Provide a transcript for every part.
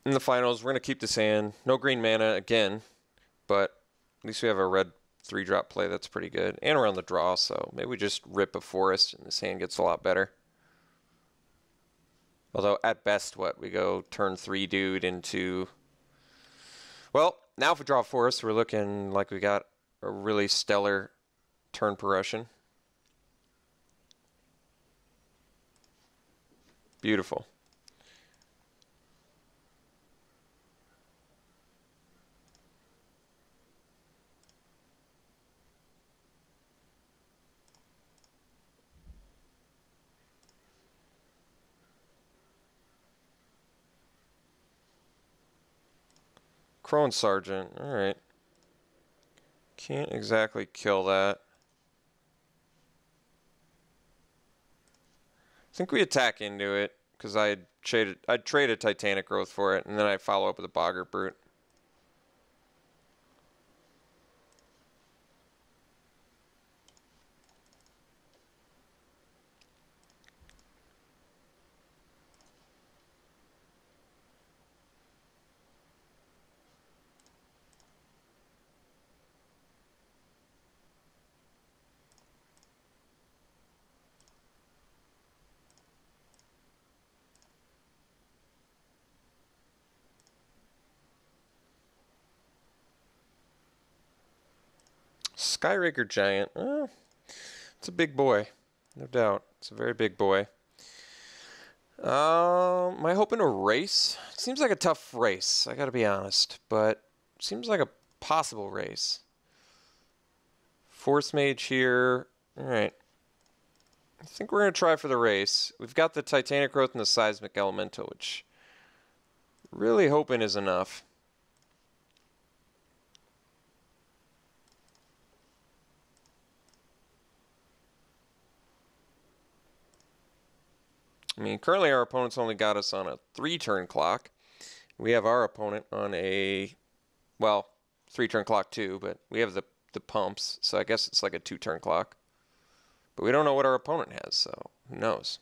in the finals. We're going to keep this hand. No green mana again, but at least we have a red 3-drop play that's pretty good. And we're on the draw, so maybe we just rip a forest and this hand gets a lot better. Although, at best, we go turn 3 dude into... Well, now if we draw a forest, we're looking like we got a really stellar turn progression. Beautiful. Crone Sergeant. Alright. Can't exactly kill that. I think we attack into it, because I'd trade a Titanic Growth for it, and then I follow up with a Boggart Brute. Skyraker Giant. It's a big boy. No doubt. It's a very big boy. Am I hoping to race? Seems like a tough race, I gotta be honest. But seems like a possible race. Force Mage here. Alright. I think we're going to try for the race. We've got the Titanic Growth and the Seismic Elemental, which really hoping is enough. I mean, currently our opponent's only got us on a 3-turn clock. We have our opponent on a, well, 3-turn clock too, but we have the pumps, so I guess it's like a 2-turn clock. But we don't know what our opponent has, so who knows?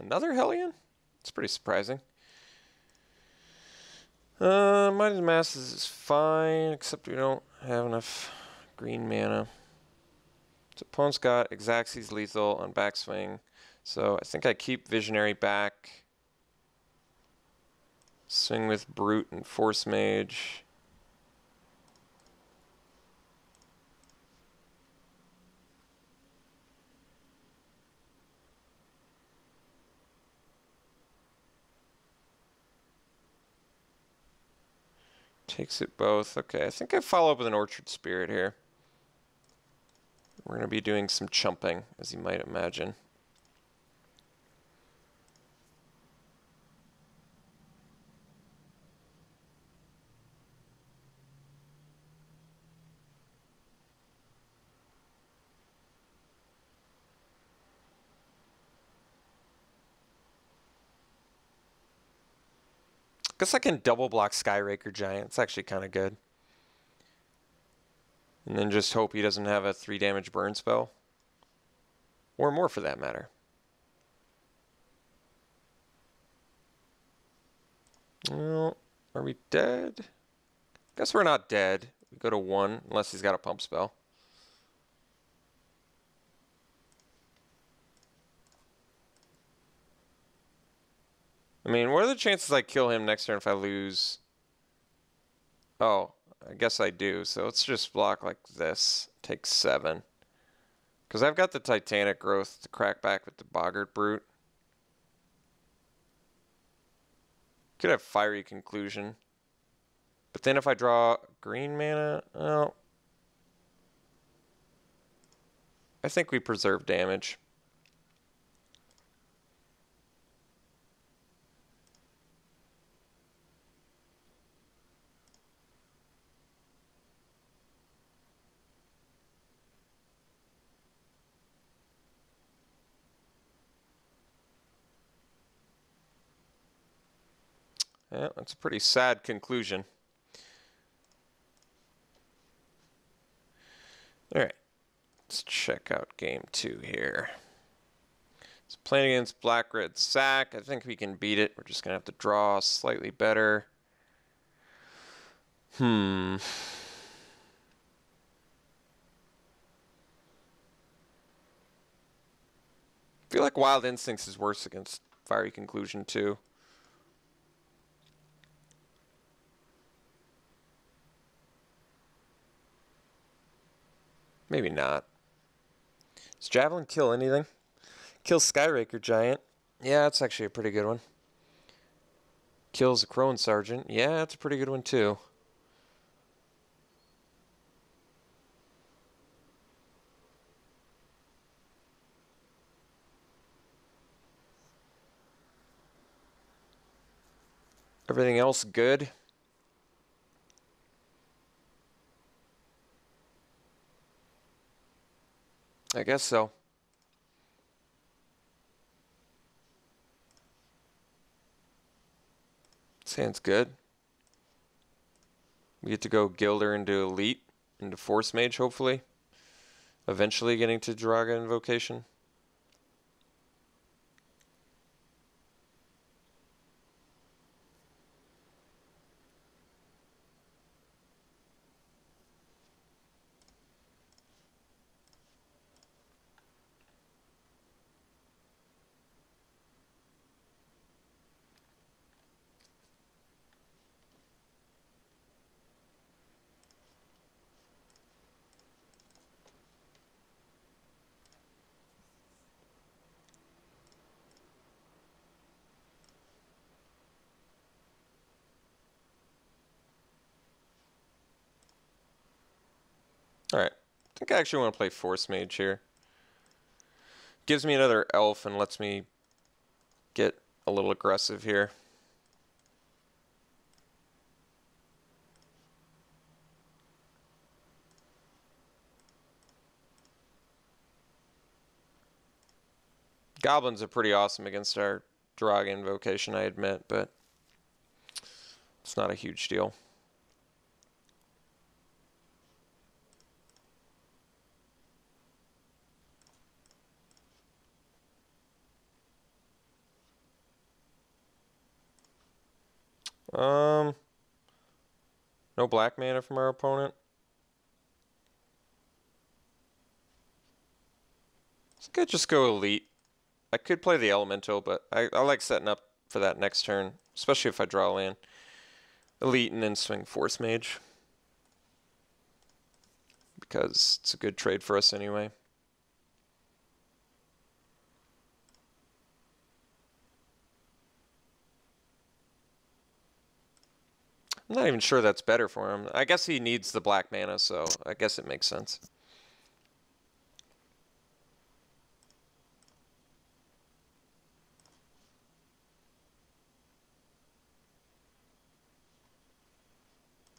Another Hellion? It's pretty surprising. Mighty Masses is fine, except we don't have enough green mana. So opponent's got Xaxes lethal on backswing. So I think I keep Visionary back. Swing with Brute and Force Mage. Takes it both. Okay, I think I follow up with an Orchard Spirit here. We're going to be doing some chumping, as you might imagine. Guess I can double block Skyraker Giant. It's actually kind of good. And then just hope he doesn't have a 3 damage burn spell. Or more for that matter. Well, are we dead? Guess we're not dead. We go to 1, unless he's got a pump spell. I mean, what are the chances I kill him next turn if I lose? Oh, I guess I do. So let's just block like this. Take 7. Because I've got the Titanic Growth to crack back with the Boggart Brute. Could have Fiery Conclusion. But then if I draw green mana, well, I think we preserve damage. Yeah, that's a pretty sad conclusion. Alright, let's check out game 2 here. It's playing against Black-Red Sack. I think we can beat it. We're just going to have to draw slightly better. I feel like Wild Instincts is worse against Fiery Conclusion too. Maybe not. Does Javelin kill anything? Kills Skyraker Giant. Yeah, that's actually a pretty good one. Kills a Crone Sergeant. Yeah, that's a pretty good one too. Everything else good? I guess so. Sounds good. We get to go Gilder into Elite, into Force Mage, hopefully. Eventually getting to Draga Invocation. Alright. I think I actually want to play Force Mage here. Gives me another elf and lets me get a little aggressive here. Goblins are pretty awesome against our Draga Invocation, I admit, but it's not a huge deal. No black mana from our opponent. I think I'd just go Elite. I could play the Elemental, but I like setting up for that next turn, especially if I draw land. Elite and then swing Force Mage. Because it's a good trade for us anyway. I'm not even sure that's better for him. I guess he needs the black mana, so I guess it makes sense.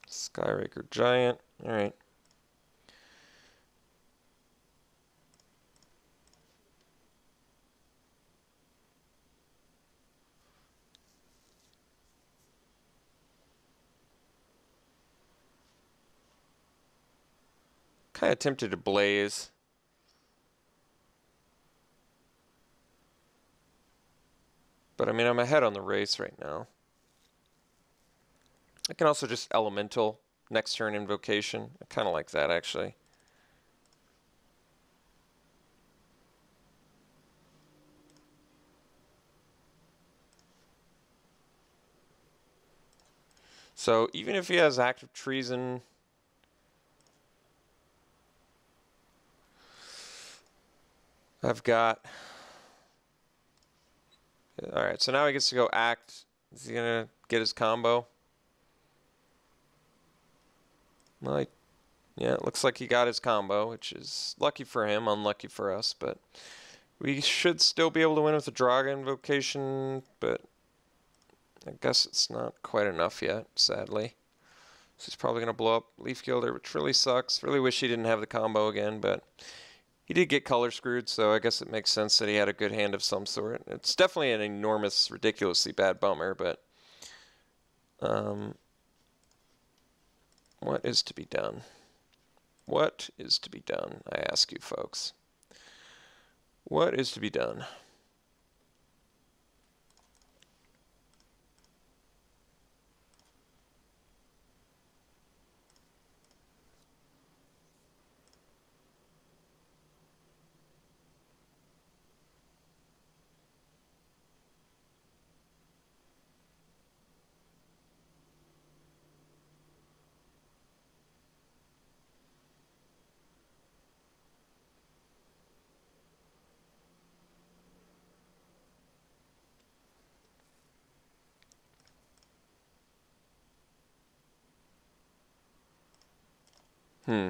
Skyraker Giant. Alright. Kind of tempted to Blaze. But I mean, I'm ahead on the race right now. I can also just Elemental next turn Invocation. I kind of like that actually. So even if he has Active Treason, I've got... Alright, so now he gets to go act. Is he going to get his combo? Well, yeah, it looks like he got his combo, which is lucky for him, unlucky for us, but we should still be able to win with the Draga Invocation, but I guess it's not quite enough yet, sadly. So he's probably going to blow up Leaf Gilder, which really sucks. Really wish he didn't have the combo again, but he did get color screwed, so I guess it makes sense that he had a good hand of some sort. It's definitely an enormous, ridiculously bad bummer, but What is to be done? What is to be done? I ask you folks. What is to be done? Hmm.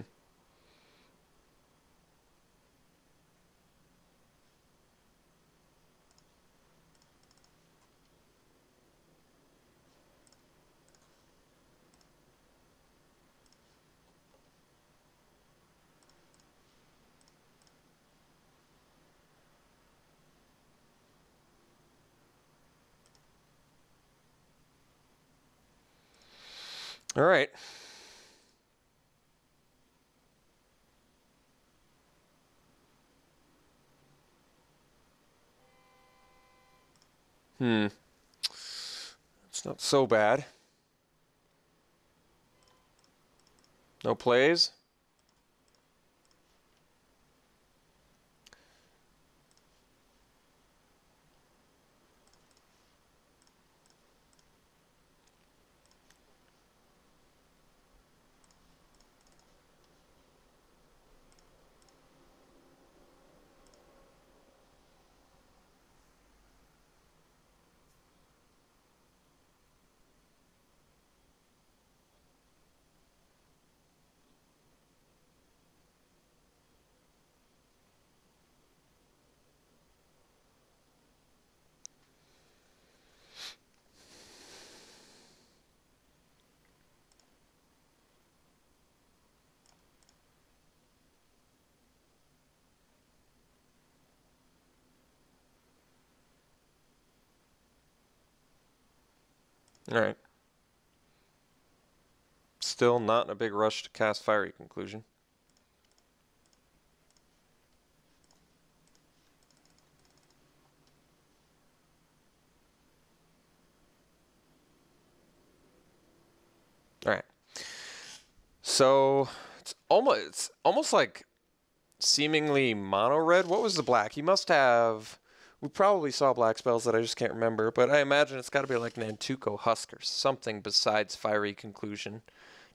All right. Hmm. It's not so bad. No plays? All right. Still not in a big rush to cast Fiery Conclusion. All right. So it's almost like seemingly mono red. What was the black? He must have. We probably saw black spells that I just can't remember, but I imagine it's got to be like Nantuko Husk or something besides Fiery Conclusion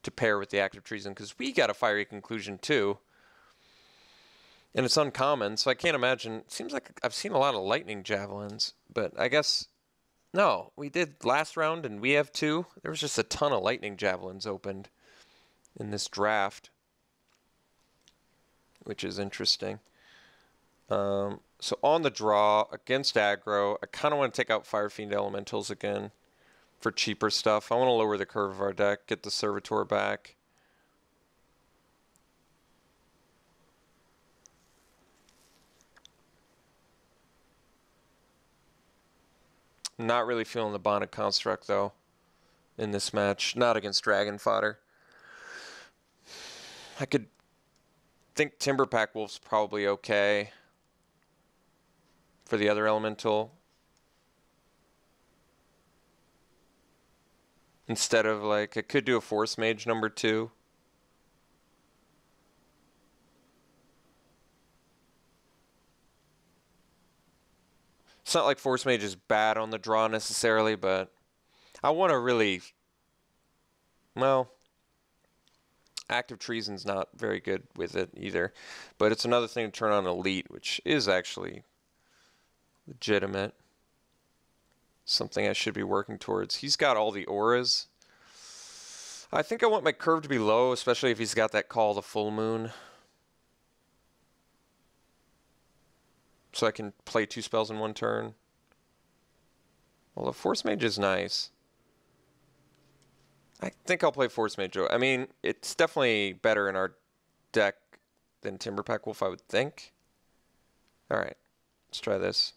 to pair with the Active Treason, because we got a Fiery Conclusion too. And it's uncommon, so I can't imagine. It seems like I've seen a lot of Lightning Javelins, but I guess. No, we did last round and we have two. There was just a ton of Lightning Javelins opened in this draft, which is interesting. So on the draw, against aggro, I kind of want to take out Fire Fiend Elementals again for cheaper stuff. I want to lower the curve of our deck, get the Servitor back. Not really feeling the Bonded Construct, though, in this match. Not against Dragon Fodder. I could think Timberpack Wolf's probably okay for the other Elemental. Instead of, like, I could do a Force Mage number 2. It's not like Force Mage is bad on the draw necessarily, but I want to really, well, Active Treason's not very good with it either. But it's another thing to turn on Elite, which is actually legitimate. Something I should be working towards. He's got all the auras. I think I want my curve to be low, especially if he's got that Call the Full Moon. So I can play 2 spells in 1 turn. Well, the Force Mage is nice. I think I'll play Force Mage. I mean, it's definitely better in our deck than Timberpack Wolf, I would think. Alright, let's try this.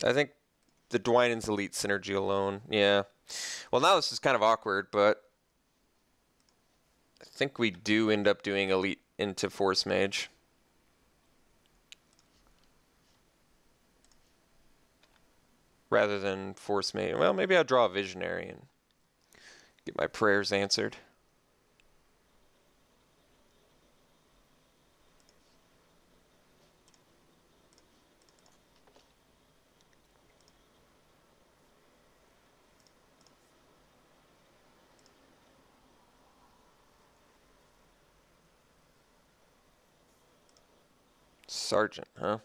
I think the Dwynen's elite synergy alone. Yeah. Well, now this is kind of awkward, but I think we do end up doing elite into Force Mage. Rather than Force Mage. Well, maybe I'll draw a Visionary and get my prayers answered. Sergeant, huh?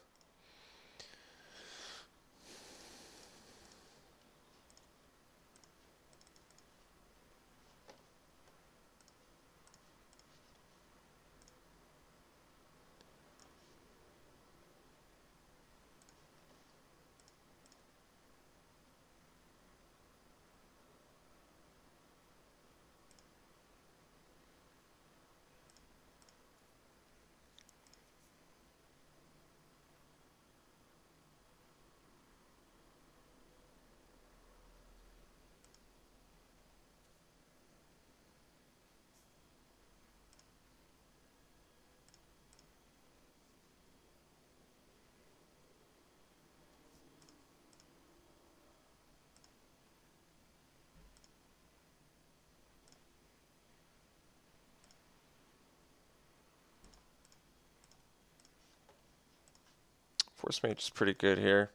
Force Mage is pretty good here.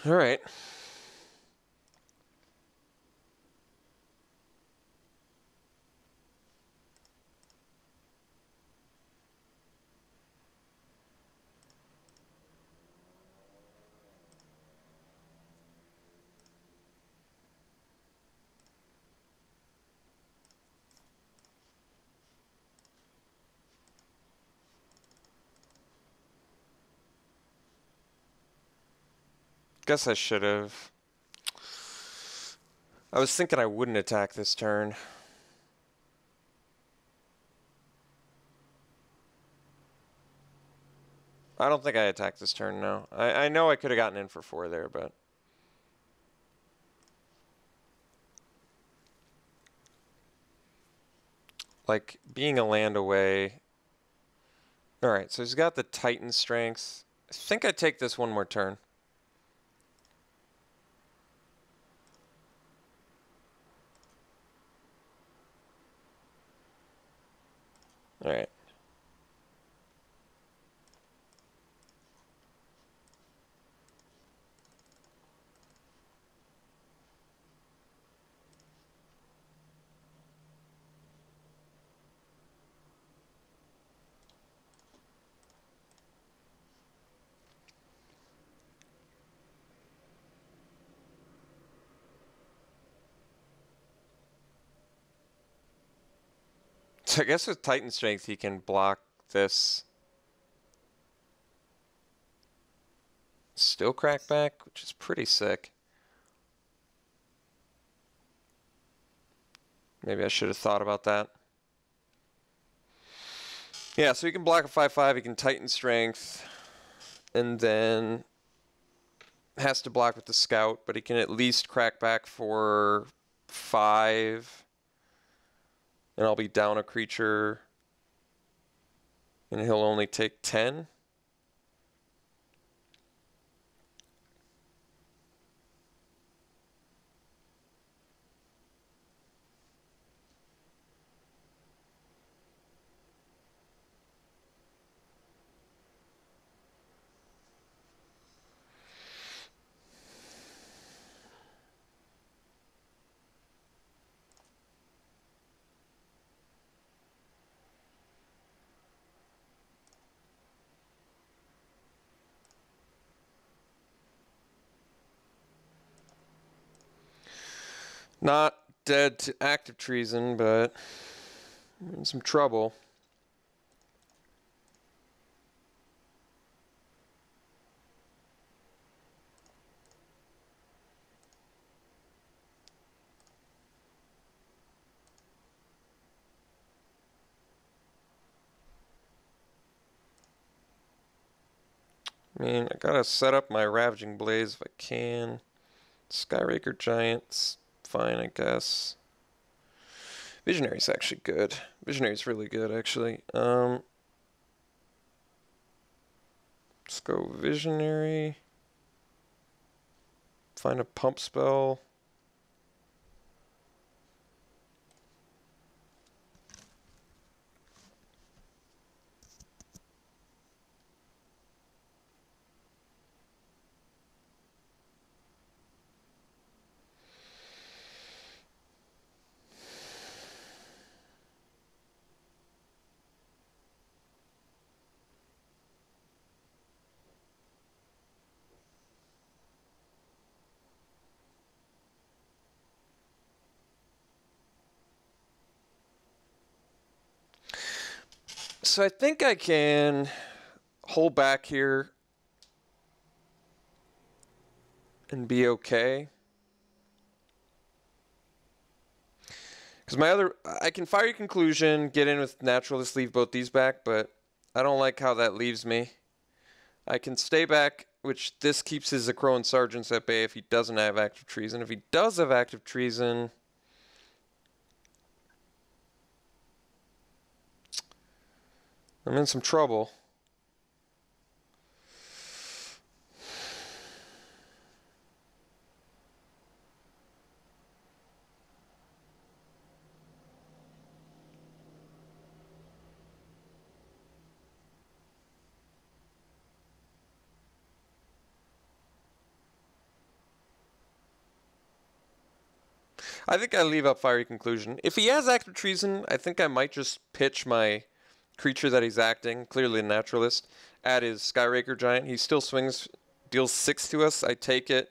All right. Guess I should have. I was thinking I wouldn't attack this turn. I don't think I attacked this turn, no. I know I could have gotten in for 4 there, but... Like, being a land away... Alright, so he's got the Titan strength. I think I'd take this one more turn. Alright. So I guess with Titan strength he can block this. Still crack back, which is pretty sick. Maybe I should have thought about that. Yeah, so he can block a 5/5, he can Titan strength, and then has to block with the scout, but he can at least crack back for 5. And I'll be down a creature, and he'll only take 10. Not dead to active treason, but I'm in some trouble. I mean, I gotta set up my Ravaging Blaze if I can. Skyraker Giant's fine, I guess. Visionary's actually good. Visionary's really good, actually. Let's go Visionary. Find a pump spell. So I think I can hold back here and be okay. Because I can Fiery Conclusion, get in with Naturalist, leave both these back, but I don't like how that leaves me. I can stay back, which this keeps his Akroan Sergeants at bay if he doesn't have Active Treason. If he does have Active Treason, I'm in some trouble. I think I leave up Fiery Conclusion. If he has Active Treason, I think I might just pitch my creature that he's acting, clearly a Naturalist, at his Skyraker Giant. He still swings, deals 6 to us. I take it.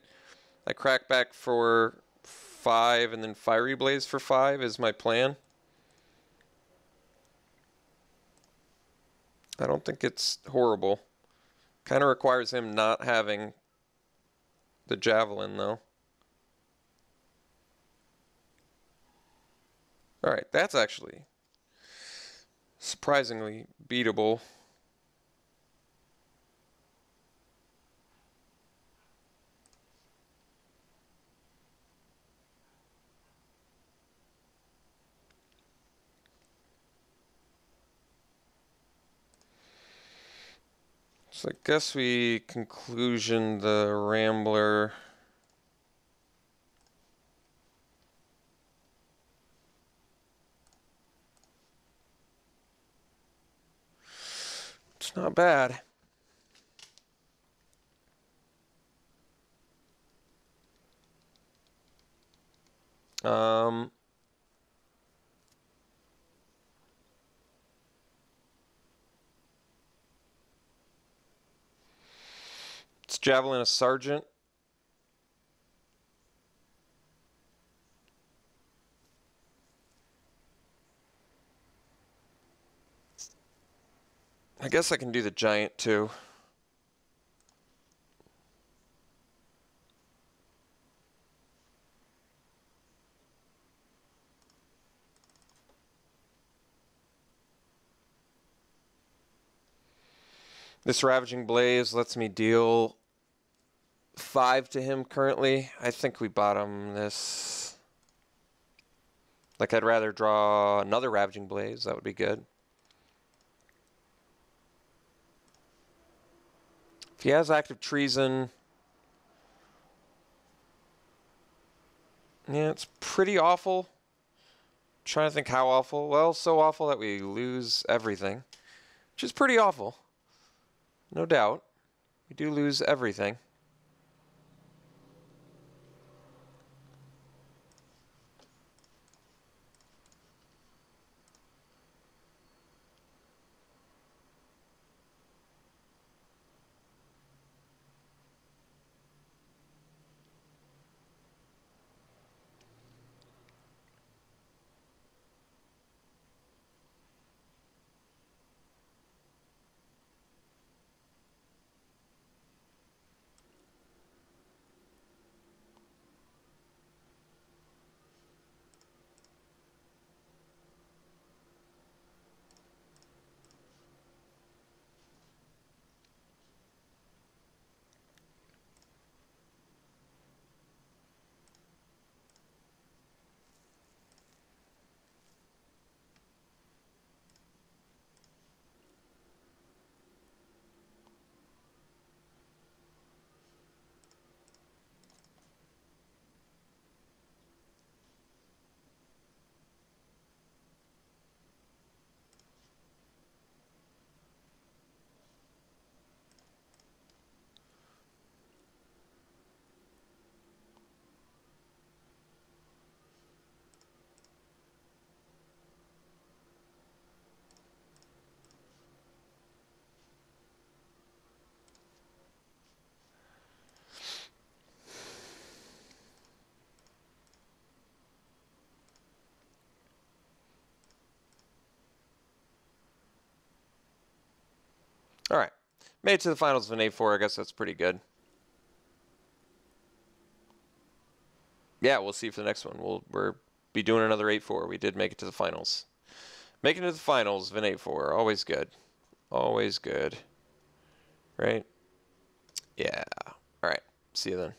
I crack back for 5 and then Fiery Blaze for 5 is my plan. I don't think it's horrible. Kind of requires him not having the Javelin, though. Alright, that's actually surprisingly beatable. So I guess we conclusion the Rambler. It's not bad. It's Javelin a Sergeant. I guess I can do the Giant too. This Ravaging Blaze lets me deal 5 to him currently. I think we bottom this. Like, I'd rather draw another Ravaging Blaze. That would be good. If he has Active Treason, yeah, it's pretty awful. I'm trying to think how awful. Well, so awful that we lose everything, which is pretty awful. No doubt. We do lose everything. All right. Made it to the finals of an 8-4. I guess that's pretty good. Yeah, we'll see for the next one. We'll be doing another 8-4. We did make it to the finals. Making it to the finals of an 8-4. Always good. Always good. Right? Yeah. All right. See you then.